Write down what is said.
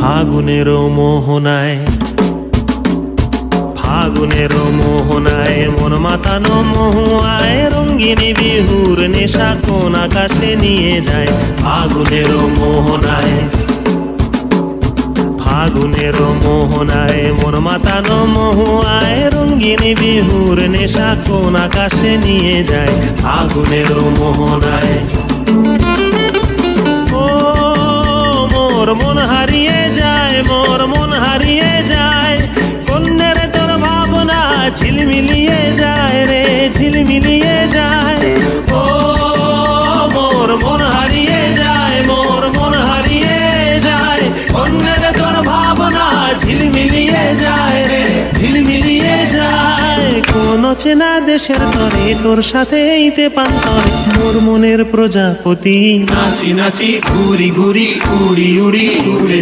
ফাগুনের মোহনায়, ফাগুনের মোহনায় মন মাতানো মহুয়ায় রঙ্গিনী বিহুর নেশা কোন আকাশে নিয়ে যায়। ফাগুনের মোহনায়, ফাগুনের মোহনায় মন মাতানো মহুয়ায় রঙ্গিনী বিহুর নেশা কোন আকাশে নিয়ে যায়। ফাগুনের মোহনায় ও মোর মন হারিয়ে যায়, মোর মন হারিয়ে যায়, কন্যের তোর ভাবনা ঝিলমিলিয়ে যায় রে, ঝিলমিলিয়ে যায়। ও মোর মন হারিয়ে যায়, মোর মন হারিয়ে যায়, কন্যের তোর ভাবনা ঝিলমিলিয়ে যায় রে, ঝিলমিলিয়ে যায়। কোন চেনা দেশের তরে তোর সাথে এইতে পান্তরে মোর মনের প্রজাপতি নাচি নাচি ঘুরি ঘুরি উড়ি উড়ি উড়ে